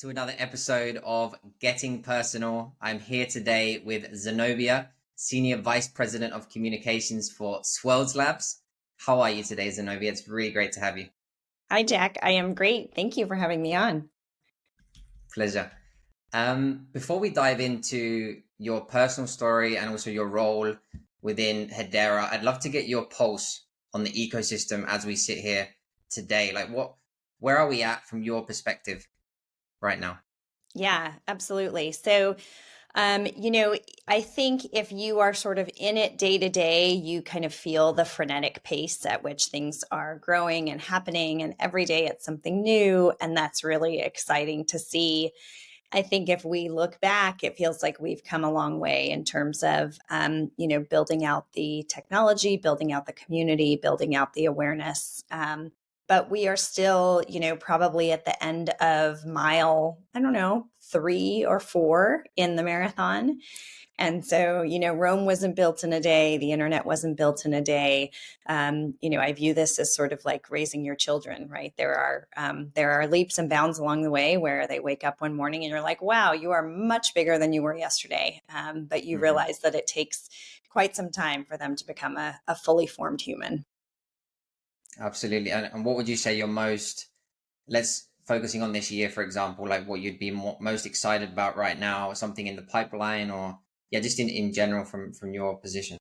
to another episode of Getting Personal. I'm here today with Zenobia, Senior Vice President of Communications for Swirlds Labs. How are you today, Zenobia? It's really great to have you. Hi, Jack. I am great. Thank you for having me on. Pleasure. Before we dive into your personal story and also your role within Hedera, I'd love to get your pulse on the ecosystem as we sit here today. Where are we at from your perspective right now? Yeah, absolutely. I think if you are sort of in it day to day, you kind of feel the frenetic pace at which things are growing and happening, and every day it's something new, and that's really exciting to see. I think if we look back, it feels like we've come a long way in terms of, building out the technology, building out the community, building out the awareness. But we are still, probably at the end of mile, I don't know, 3 or 4 in the marathon. And so, Rome wasn't built in a day. The internet wasn't built in a day. I view this as sort of like raising your children, right? There are leaps and bounds along the way where they wake up one morning and you're like, wow, you are much bigger than you were yesterday. But you realize that it takes quite some time for them to become a fully formed human. Absolutely. And what would you say let's focusing on this year, for example, like what you'd be most excited about right now, something in the pipeline or, yeah, just in general from your position?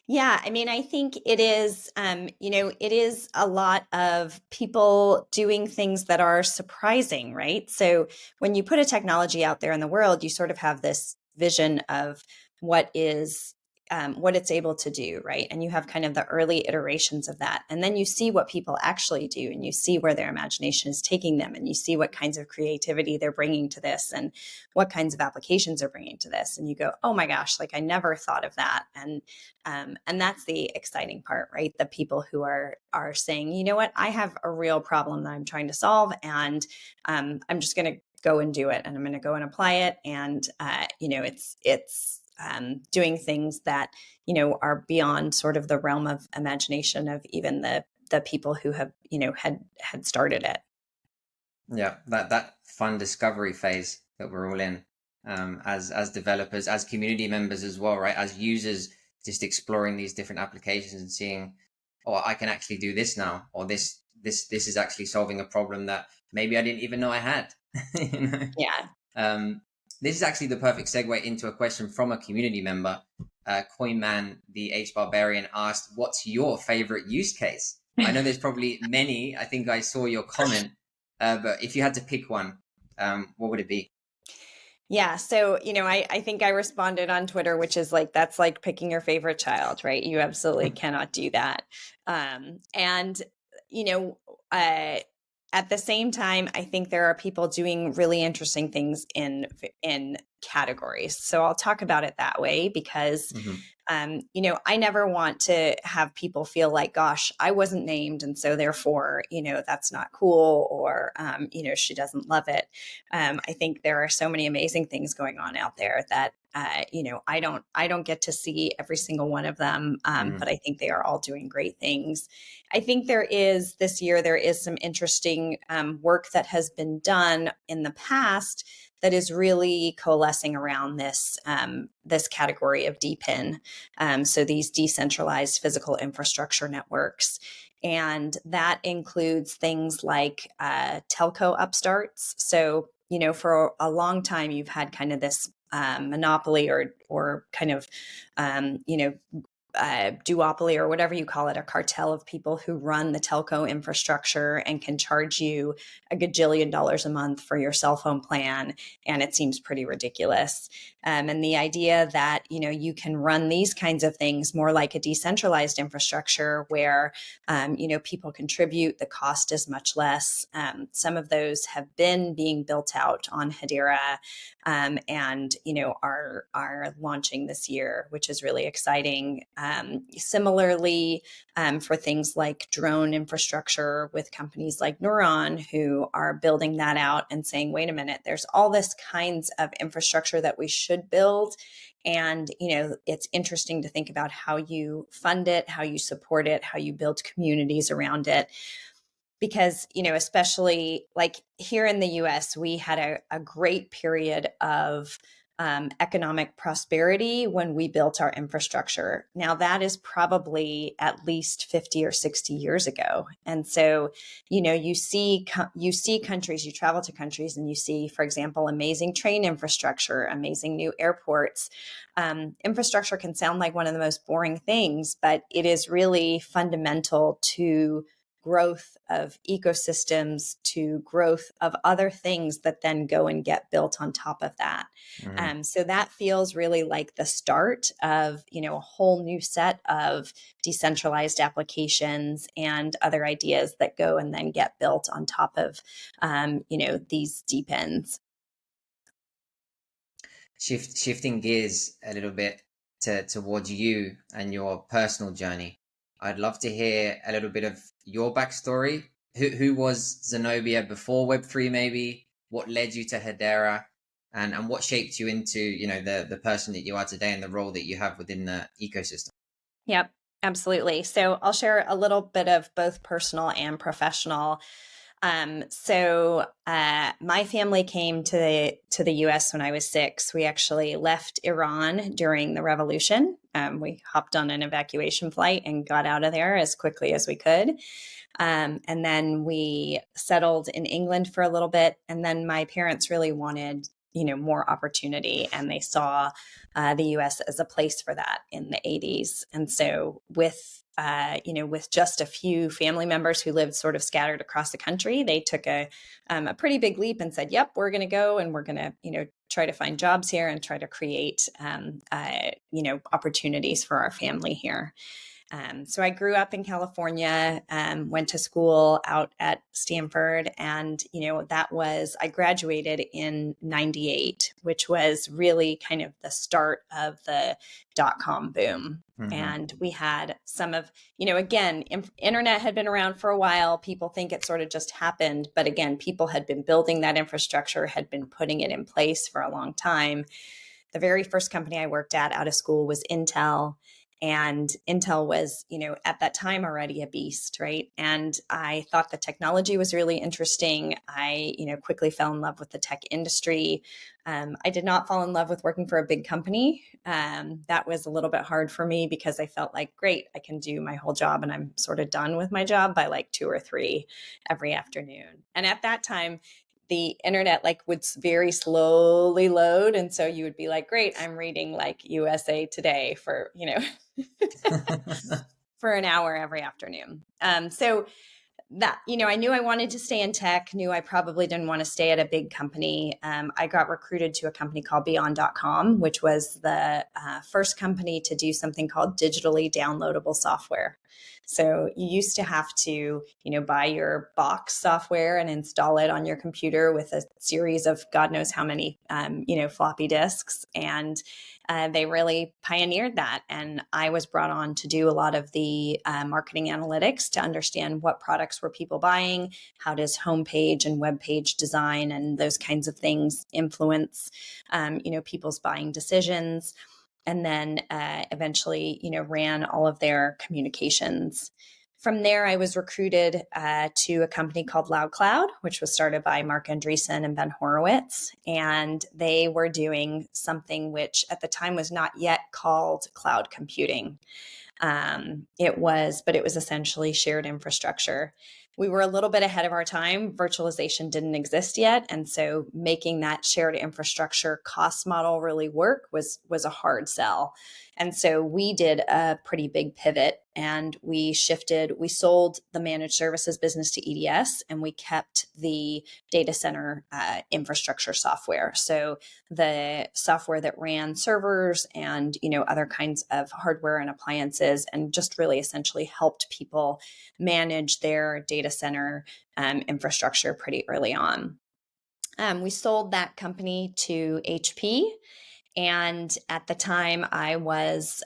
Yeah, I mean, I think it is, it is a lot of people doing things that are surprising, right? So when you put a technology out there in the world, you sort of have this vision of what is what it's able to do, right? And you have kind of the early iterations of that. And then you see what people actually do and you see where their imagination is taking them and you see what kinds of creativity they're bringing to this and what kinds of applications they're bringing to this. And you go, oh my gosh, like I never thought of that. And that's the exciting part, right? The people who are saying, you know what, I have a real problem that I'm trying to solve, and I'm just going to go and do it, and I'm going to go and apply it, and it's doing things that are beyond sort of the realm of imagination of even the people who have had started it. Yeah, that fun discovery phase that we're all in, as developers, as community members as well, right? As users, just exploring these different applications and seeing, oh, I can actually do this now, or this is actually solving a problem that maybe I didn't even know I had. you know? Yeah. Um, this is actually the perfect segue into a question from a community member. Coinman, the H Barbarian, asked, "What's your favorite use case?" I know there's probably many. I think I saw your comment, but if you had to pick one, what would it be? Yeah. So, I think I responded on Twitter, which is like, that's like picking your favorite child, right? You absolutely cannot do that. And, you know, uh, at the same time, I think there are people doing really interesting things in categories. So I'll talk about it that way because hmm I never want to have people feel like, gosh, I wasn't named. And so therefore, that's not cool, or, she doesn't love it. I think there are so many amazing things going on out there that, I don't get to see every single one of them. But I think they are all doing great things. I think there is some interesting work that has been done in the past that is really coalescing around this category of DePIN. So these decentralized physical infrastructure networks. And that includes things like telco upstarts. So, for a long time, you've had kind of this monopoly or kind of, duopoly, or whatever you call it, a cartel of people who run the telco infrastructure and can charge you a gajillion dollars a month for your cell phone plan. And it seems pretty ridiculous. And the idea that, you can run these kinds of things more like a decentralized infrastructure where, people contribute, the cost is much less. Some of those have been being built out on Hedera, and, are launching this year, which is really exciting. Similarly, for things like drone infrastructure with companies like Neuron, who are building that out and saying, wait a minute, there's all this kinds of infrastructure that we should build. And, it's interesting to think about how you fund it, how you support it, how you build communities around it. because, especially like here in the US, we had a great period of economic prosperity when we built our infrastructure. Now, that is probably at least 50 or 60 years ago. And so, you see countries, you travel to countries and you see, for example, amazing train infrastructure, amazing new airports. Infrastructure can sound like one of the most boring things, but it is really fundamental to growth of ecosystems, to growth of other things that then go and get built on top of that. So that feels really like the start of, a whole new set of decentralized applications and other ideas that go and then get built on top of, these deep ends. Shifting gears a little bit towards you and your personal journey, I'd love to hear a little bit of your backstory. Who was Zenobia before Web3, maybe? What led you to Hedera? And what shaped you into, the person that you are today and the role that you have within the ecosystem? Yep, absolutely. So I'll share a little bit of both personal and professional. My family came to the U.S. when I was 6. We actually left Iran during the revolution. We hopped on an evacuation flight and got out of there as quickly as we could. And then we settled in England for a little bit. And then my parents really wanted, more opportunity, and they saw the U.S. as a place for that in the 80s. And so with just a few family members who lived sort of scattered across the country, they took a pretty big leap and said, yep, we're going to go and we're going to, try to find jobs here and try to create, opportunities for our family here. So I grew up in California, went to school out at Stanford, and, I graduated in 98, which was really kind of the start of the dot-com boom. Mm-hmm. And we had some of, again, internet had been around for a while. People think it sort of just happened. But again, people had been building that infrastructure, had been putting it in place for a long time. The very first company I worked at out of school was Intel. And Intel was, at that time already a beast, right? And I thought the technology was really interesting. I, quickly fell in love with the tech industry. I did not fall in love with working for a big company. That was a little bit hard for me because I felt like, great, I can do my whole job and I'm sort of done with my job by like 2 or 3 every afternoon. And at that time, the internet would very slowly load. And so you would be like, great, I'm reading like USA Today for, for an hour every afternoon. So that, I knew I wanted to stay in tech, knew I probably didn't want to stay at a big company. I got recruited to a company called Beyond.com, which was the first company to do something called digitally downloadable software. So you used to have to, buy your box software and install it on your computer with a series of God knows how many, floppy disks. And they really pioneered that. And I was brought on to do a lot of the marketing analytics to understand what products were people buying, how does homepage and web page design and those kinds of things influence, people's buying decisions. And then eventually, ran all of their communications. From there, I was recruited to a company called LoudCloud, which was started by Mark Andreessen and Ben Horowitz. And they were doing something which at the time was not yet called cloud computing. It was essentially shared infrastructure. We were a little bit ahead of our time. Virtualization didn't exist yet. And so making that shared infrastructure cost model really work was a hard sell. And so we did a pretty big pivot and we sold the managed services business to EDS and we kept the data center infrastructure software. So the software that ran servers and, other kinds of hardware and appliances and just really essentially helped people manage their data center infrastructure pretty early on. We sold that company to HP. And at the time I was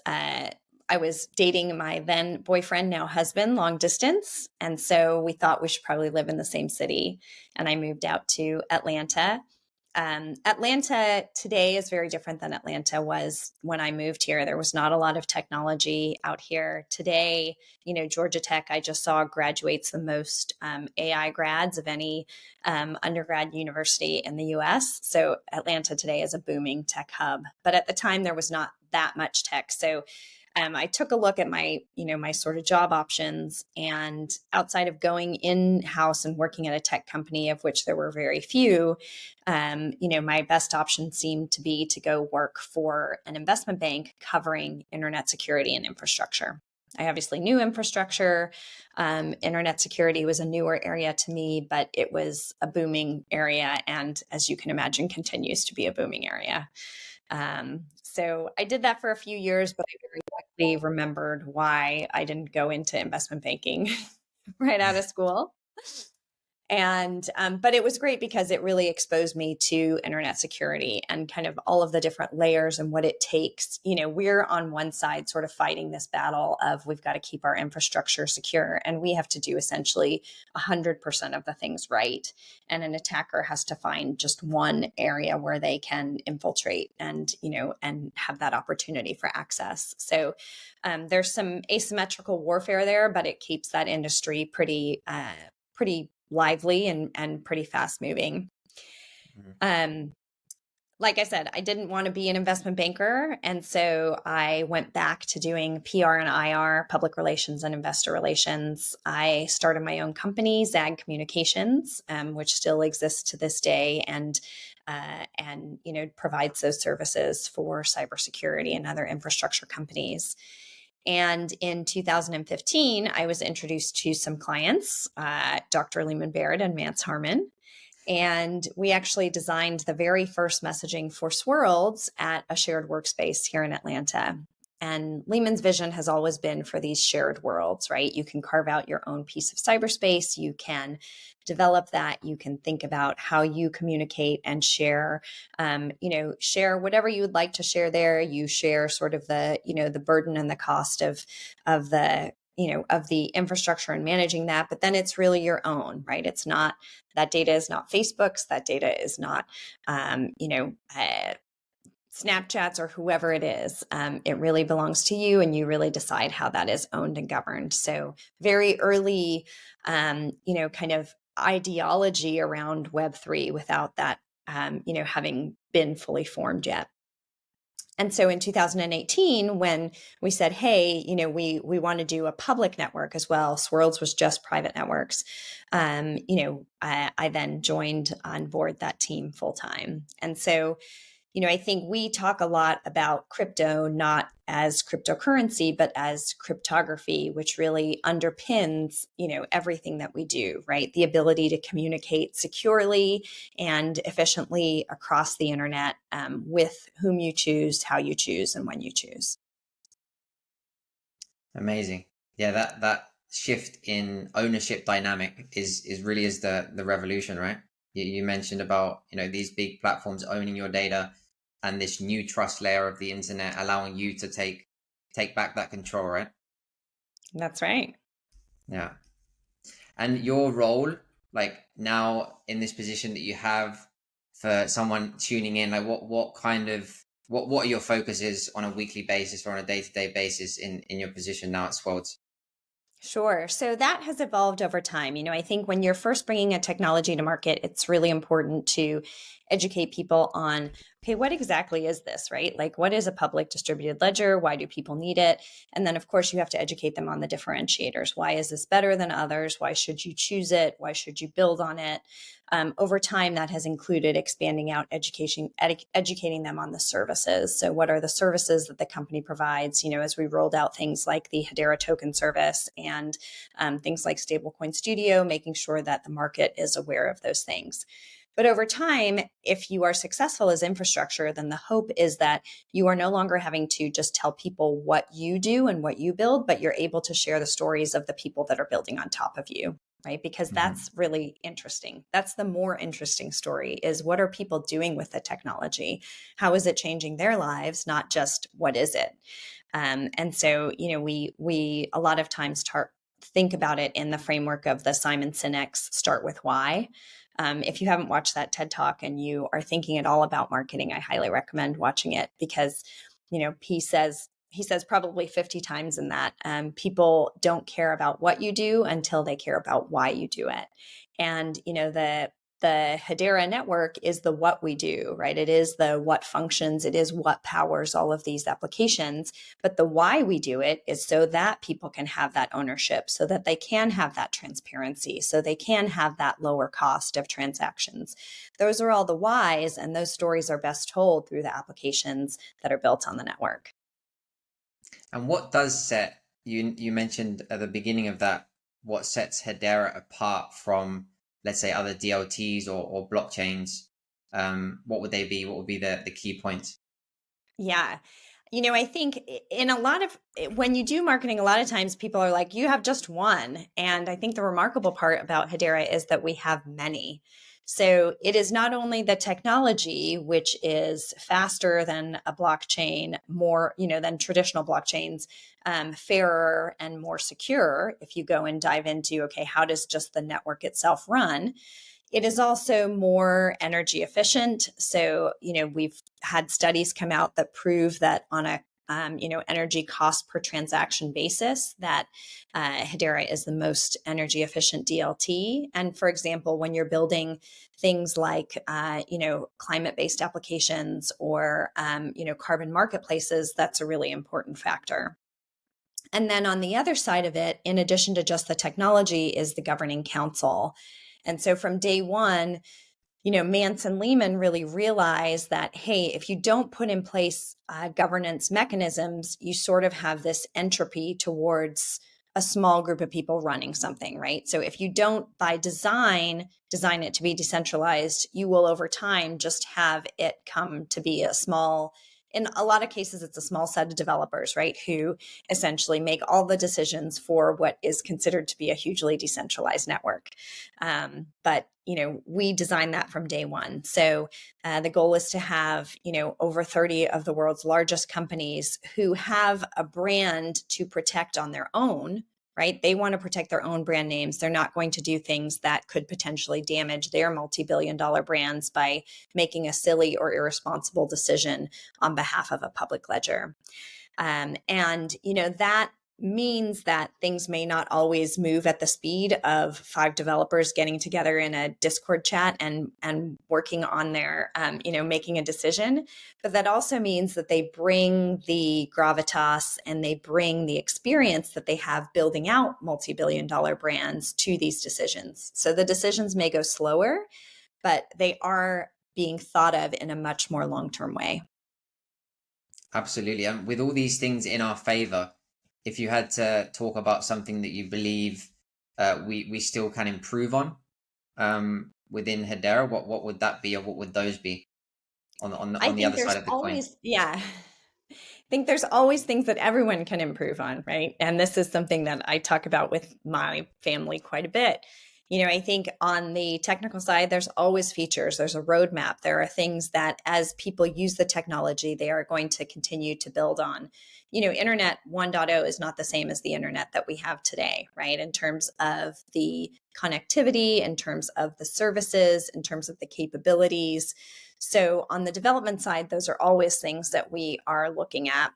dating my then boyfriend, now husband, long distance. And so we thought we should probably live in the same city. And I moved out to Atlanta. Atlanta today is very different than Atlanta was when I moved here. There was not a lot of technology out here. Today, Georgia Tech, I just saw, graduates the most AI grads of any undergrad university in the US. So Atlanta today is a booming tech hub. But at the time, there was not that much tech. So I took a look at my sort of job options, and outside of going in-house and working at a tech company, of which there were very few, my best option seemed to be to go work for an investment bank covering internet security and infrastructure. I obviously knew infrastructure. Internet security was a newer area to me, but it was a booming area, and as you can imagine, continues to be a booming area. So I did that for a few years, but I very quickly remembered why I didn't go into investment banking right out of school. And but it was great because it really exposed me to internet security and kind of all of the different layers and what it takes. We're on one side sort of fighting this battle of we've got to keep our infrastructure secure, and we have to do essentially 100% of the things right. And an attacker has to find just one area where they can infiltrate and have that opportunity for access. So there's some asymmetrical warfare there, but it keeps that industry pretty lively and pretty fast moving. Like I said, I didn't want to be an investment banker. And so I went back to doing PR and IR, public relations and investor relations. I started my own company, Zag Communications, which still exists to this day and provides those services for cybersecurity and other infrastructure companies. And in 2015, I was introduced to some clients, Dr. Lehman Baird and Mance Harmon. And we actually designed the very first messaging for Swirlds at a shared workspace here in Atlanta. And Lehman's vision has always been for these shared worlds, right? You can carve out your own piece of cyberspace. You can develop that. You can think about how you communicate and share, share whatever you would like to share there. You share sort of the burden and the cost of the infrastructure and managing that, but then it's really your own, right? It's not, that data is not Facebook's, that data is not, Snapchats or whoever it is. It really belongs to you, and you really decide how that is owned and governed. So very early, kind of ideology around Web3 without that, having been fully formed yet. And so in 2018, when we said, hey, we want to do a public network as well, Swirlds was just private networks. I then joined on board that team full time. And so, I think we talk a lot about crypto, not as cryptocurrency, but as cryptography, which really underpins, everything that we do, right? The ability to communicate securely and efficiently across the internet with whom you choose, how you choose, and when you choose. Amazing. Yeah, that shift in ownership dynamic is really the revolution, right? You mentioned about, these big platforms owning your data, and this new trust layer of the internet allowing you to take back that control, right? That's right. Yeah. And your role, like now in this position that you have, for someone tuning in, like what are your focuses on a weekly basis or on a day-to-day basis in your position now at Swirlds? Sure. So that has evolved over time. I think when you're first bringing a technology to market, it's really important to educate people on, okay, what exactly is this, right? Like, what is a public distributed ledger? Why do people need it? And then, of course, you have to educate them on the differentiators. Why is this better than others? Why should you choose it? Why should you build on it? Over time, that has included expanding out educating them on the services. So what are the services that the company provides? As we rolled out things like the Hedera token service and things like Stablecoin Studio, making sure that the market is aware of those things. But over time, if you are successful as infrastructure, then the hope is that you are no longer having to just tell people what you do and what you build, but you're able to share the stories of the people that are building on top of you, right? Because that's really interesting. That's the more interesting story, is what are people doing with the technology? How is it changing their lives? Not just what is it? And so, we a lot of times think about it in the framework of the Simon Sinek's Start With Why. If you haven't watched that TED Talk and you are thinking at all about marketing, I highly recommend watching it, because, he says probably 50 times in that, people don't care about what you do until they care about why you do it. And, the Hedera network is the what we do, right? It is the what functions, it is what powers all of these applications. But the why we do it is so that people can have that ownership, so that they can have that transparency, so they can have that lower cost of transactions. Those are all the whys, and those stories are best told through the applications that are built on the network. And what does set, you mentioned at the beginning of that, what sets Hedera apart from, let's say, other DLTs or blockchains? What would they be? What would be the key points? Yeah. I think in a lot of, when you do marketing, a lot of times people are like, you have just one. And I think the remarkable part about Hedera is that we have many. So it is not only the technology, which is faster than a blockchain, more, than traditional blockchains, fairer and more secure. If you go and dive into, okay, how does just the network itself run? It is also more energy efficient. So, we've had studies come out that prove that on a energy cost per transaction basis, that Hedera is the most energy efficient DLT. And for example, when you're building things like, climate-based applications or, carbon marketplaces, that's a really important factor. And then on the other side of it, in addition to just the technology, is the governing council. And so from day one, Mance and Lehman really realized that, hey, if you don't put in place governance mechanisms, you sort of have this entropy towards a small group of people running something, right? So if you don't, by design it to be decentralized, you will over time just have it come to be a small, in a lot of cases, it's a small set of developers, right, who essentially make all the decisions for what is considered to be a hugely decentralized network. But we designed that from day one. So the goal is to have, over 30 of the world's largest companies who have a brand to protect on their own, right? They want to protect their own brand names. They're not going to do things that could potentially damage their multi-billion-dollar brands by making a silly or irresponsible decision on behalf of a public ledger. And, that means that things may not always move at the speed of 5 developers getting together in a Discord chat and working on their, making a decision. But that also means that they bring the gravitas and they bring the experience that they have building out multi-billion-dollar brands to these decisions. So the decisions may go slower, but they are being thought of in a much more long-term way. Absolutely. And with all these things in our favor, if you had to talk about something that you believe we still can improve on within Hedera, what would that be, or what would those be on the other side of the coin? Yeah. I think there's always things that everyone can improve on, right? And this is something that I talk about with my family quite a bit. I think on the technical side, there's always features, there's a roadmap. There are things that as people use the technology, they are going to continue to build on. Internet 1.0 is not the same as the internet that we have today, right? In terms of the connectivity, in terms of the services, in terms of the capabilities. So on the development side, those are always things that we are looking at.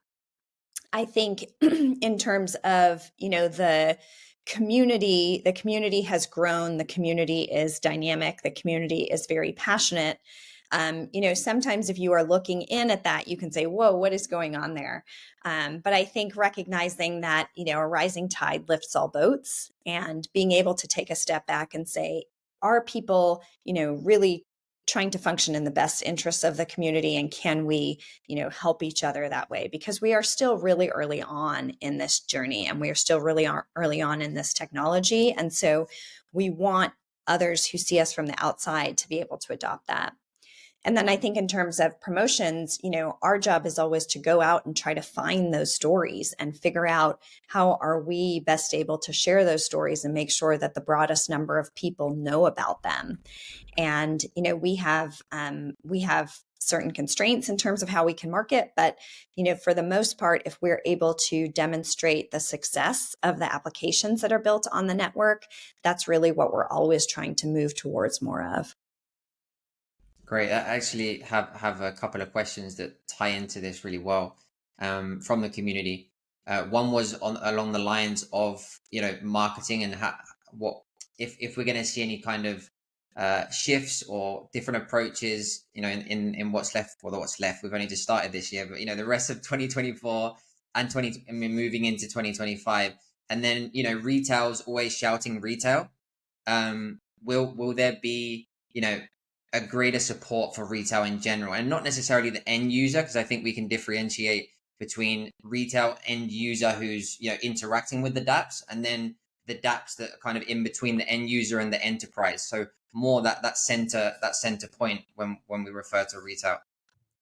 I think in terms of, the community has grown, the community is dynamic, the community is very passionate. Sometimes if you are looking in at that, you can say, whoa, what is going on there? But I think recognizing that, a rising tide lifts all boats, and being able to take a step back and say, are people, really trying to function in the best interests of the community, and can we, help each other that way? Because we are still really early on in this journey, and we are still really early on in this technology. And so we want others who see us from the outside to be able to adopt that. And then I think in terms of promotions, our job is always to go out and try to find those stories and figure out how are we best able to share those stories and make sure that the broadest number of people know about them. And, we have certain constraints in terms of how we can market. But, for the most part, if we're able to demonstrate the success of the applications that are built on the network, that's really what we're always trying to move towards more of. Great. I actually have a couple of questions that tie into this really well, from the community. One was along the lines of marketing and what if we're going to see any kind of shifts or different approaches, in what's left. Well, what's left, we've only just started this year, but the rest of 2024 and moving into 2025, and then retail's always shouting retail. Will there be a greater support for retail in general, and not necessarily the end user, because I think we can differentiate between retail end user who's interacting with the dApps, and then the dApps that are kind of in between the end user and the enterprise. So more that center point when we refer to retail.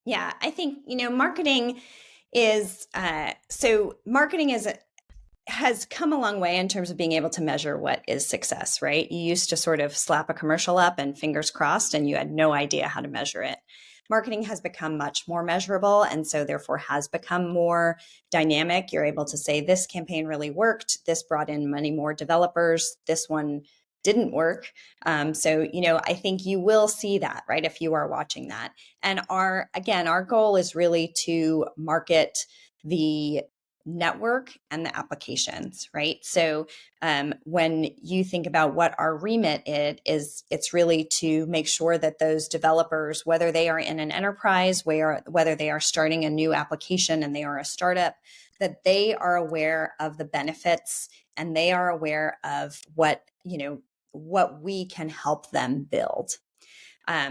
Yeah, I think marketing is marketing has come a long way in terms of being able to measure what is success, right? You used to sort of slap a commercial up and fingers crossed, and you had no idea how to measure it. Marketing has become much more measurable, and so therefore has become more dynamic. You're able to say this campaign really worked, this brought in many more developers, this one didn't work. So I think you will see that, right, if you are watching that. And our goal is really to market the network and the applications, right? So when you think about what our remit is, it's really to make sure that those developers, whether they are in an enterprise, whether they are starting a new application and they are a startup, that they are aware of the benefits and they are aware of what we can help them build.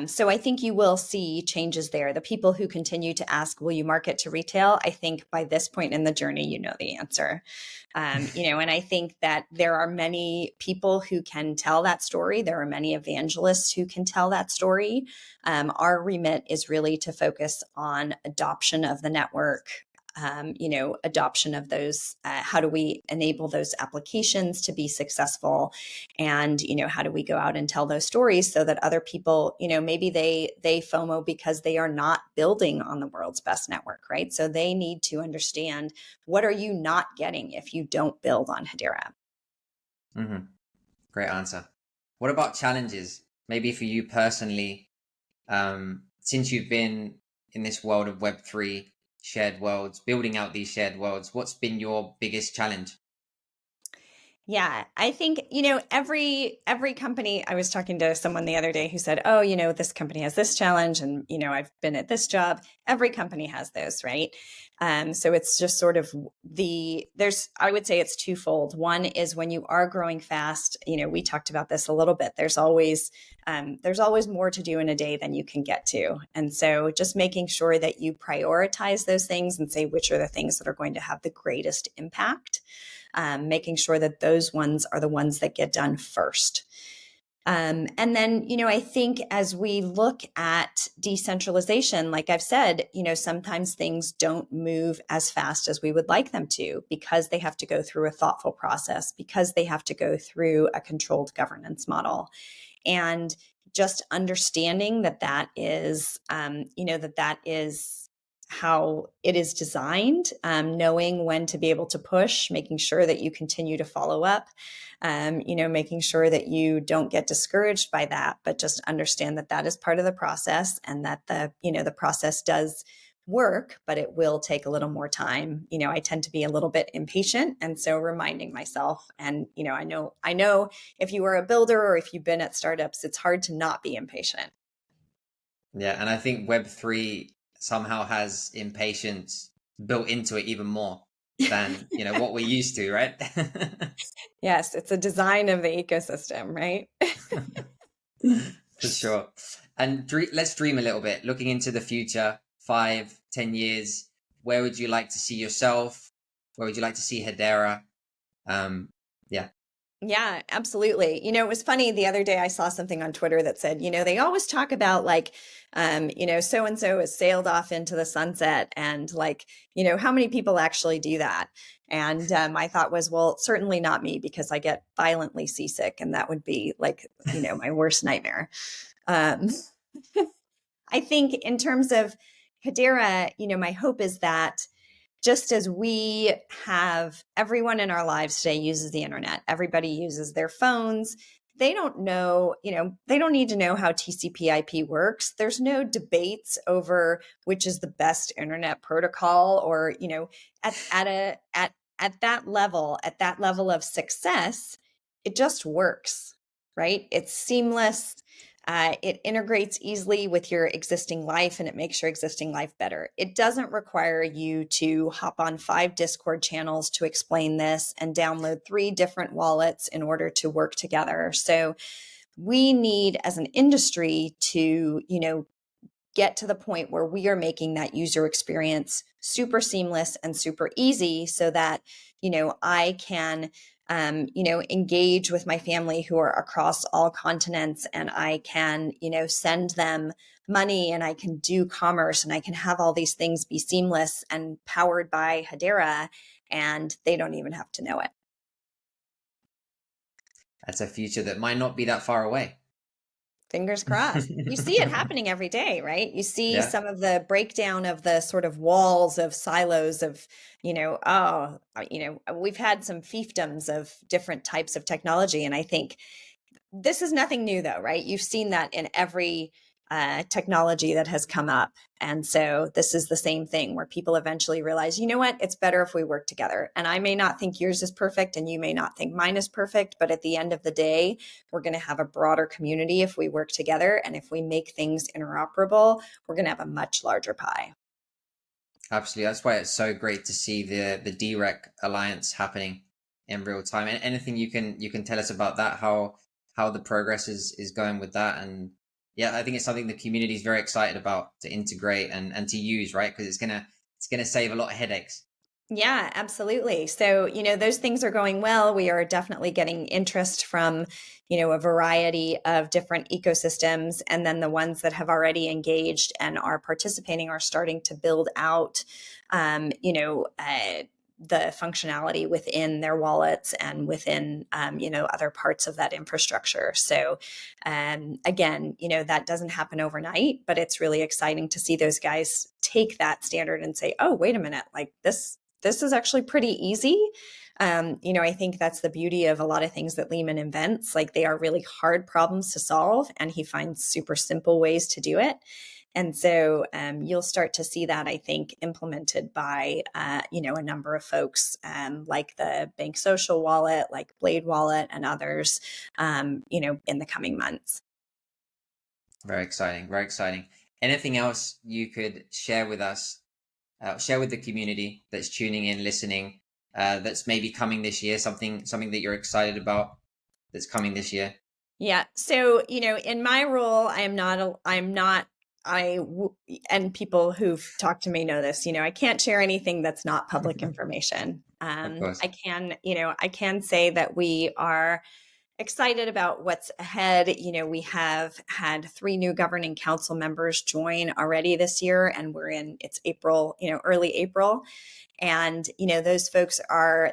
So I think you will see changes there. The people who continue to ask, will you market to retail? I think by this point in the journey, you know the answer. And I think that there are many people who can tell that story. There are many evangelists who can tell that story. Our remit is really to focus on adoption of the network, adoption of those, how do we enable those applications to be successful? And, how do we go out and tell those stories so that other people, maybe they FOMO because they are not building on the world's best network, right? So they need to understand, what are you not getting if you don't build on Hedera? Mm-hmm. Great answer. What about challenges? Maybe for you personally, since you've been in this world of Web3, shared worlds, building out these shared worlds, what's been your biggest challenge? Yeah, I think, every company, I was talking to someone the other day who said, oh, this company has this challenge and, I've been at this job. Every company has those, right? So it's just sort of I would say it's twofold. One is when you are growing fast, we talked about this a little bit. There's always more to do in a day than you can get to. And so just making sure that you prioritize those things and say, which are the things that are going to have the greatest impact. Making sure that those ones are the ones that get done first. And then, I think as we look at decentralization, like I've said, sometimes things don't move as fast as we would like them to because they have to go through a thoughtful process, because they have to go through a controlled governance model. And just understanding that is, that is how it is designed, knowing when to be able to push, making sure that you continue to follow up, making sure that you don't get discouraged by that, but just understand that is part of the process and that the process does work, but it will take a little more time. I tend to be a little bit impatient. And so reminding myself, and, I know if you are a builder or if you've been at startups, it's hard to not be impatient. Yeah. And I think Web3 somehow has impatience built into it even more than what we're used to, right? Yes, it's a design of the ecosystem, right? For sure. And let's dream a little bit, looking into the future, 5-10 years. Where would you like to see yourself? Where would you like to see Hedera? Yeah. Yeah, absolutely. It was funny the other day I saw something on Twitter that said, they always talk about like, so-and-so has sailed off into the sunset and like, how many people actually do that? And my thought was, well, certainly not me because I get violently seasick and that would be like, my worst nightmare. I think in terms of Hedera, my hope is that just as we have everyone in our lives today uses the internet, everybody uses their phones. They don't know, they don't need to know how TCP/IP works. There's no debates over which is the best internet protocol, or at that level of success, it just works, right? It's seamless. It integrates easily with your existing life, and it makes your existing life better. It doesn't require you to hop on 5 Discord channels to explain this and download 3 different wallets in order to work together. So we need, as an industry, to, get to the point where we are making that user experience super seamless and super easy, so that, I can engage with my family who are across all continents, and I can, send them money, and I can do commerce, and I can have all these things be seamless and powered by Hedera, and they don't even have to know it. That's a future that might not be that far away. Fingers crossed. You see it happening every day, right? You see Yeah. some of the breakdown of the sort of walls of silos of, we've had some fiefdoms of different types of technology. And I think this is nothing new, though, right? You've seen that in every technology that has come up. And so this is the same thing, where people eventually realize, you know what, it's better if we work together. And I may not think yours is perfect, and you may not think mine is perfect, but at the end of the day, we're going to have a broader community if we work together. And if we make things interoperable, we're going to have a much larger pie. Absolutely. That's why it's so great to see the DREC alliance happening in real time. And anything you can tell us about that, how the progress is going with that. And yeah, I think it's something the community is very excited about to integrate and to use, right? Because it's gonna save a lot of headaches. Yeah, absolutely. So, those things are going well. We are definitely getting interest from, a variety of different ecosystems. And then the ones that have already engaged and are participating are starting to build out, the functionality within their wallets and within, other parts of that infrastructure. So, again, that doesn't happen overnight, but it's really exciting to see those guys take that standard and say, oh, wait a minute, like this is actually pretty easy. I think that's the beauty of a lot of things that Lehman invents. Like, they are really hard problems to solve, and he finds super simple ways to do it. And so you'll start to see that, I think, implemented by, a number of folks, like the Bank Social wallet, like Blade Wallet, and others, in the coming months. Very exciting. Very exciting. Anything else you could share with us, share with the community that's tuning in, listening, that's maybe coming this year, something that you're excited about that's coming this year? Yeah. So, in my role, and people who've talked to me know this, I can't share anything that's not public information. Of course. I can say that we are excited about what's ahead. We have had 3 new governing council members join already this year, and it's April, early April. And, those folks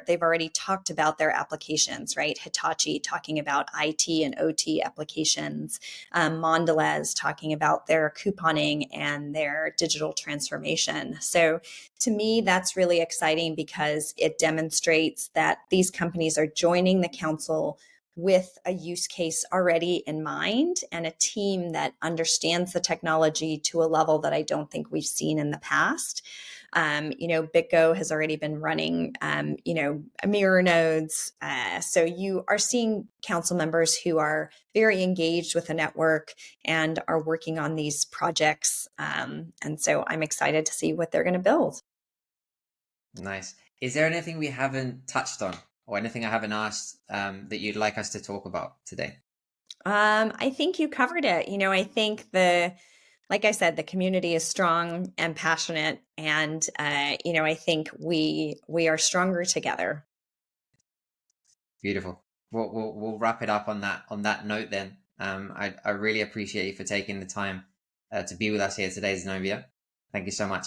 they've already talked about their applications, right? Hitachi talking about IT and OT applications, Mondelez talking about their couponing and their digital transformation. So to me, that's really exciting, because it demonstrates that these companies are joining the council with a use case already in mind, and a team that understands the technology to a level that I don't think we've seen in the past. BitGo has already been running, mirror nodes. So you are seeing council members who are very engaged with the network and are working on these projects. And so I'm excited to see what they're going to build. Nice. Is there anything we haven't touched on, or anything I haven't asked, that you'd like us to talk about today? I think you covered it. I think like I said, the community is strong and passionate, and I think we are stronger together. Beautiful. We'll wrap it up on that note then. I really appreciate you for taking the time to be with us here today, Zenobia. Thank you so much.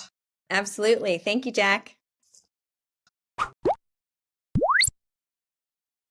Absolutely. Thank you, Jack.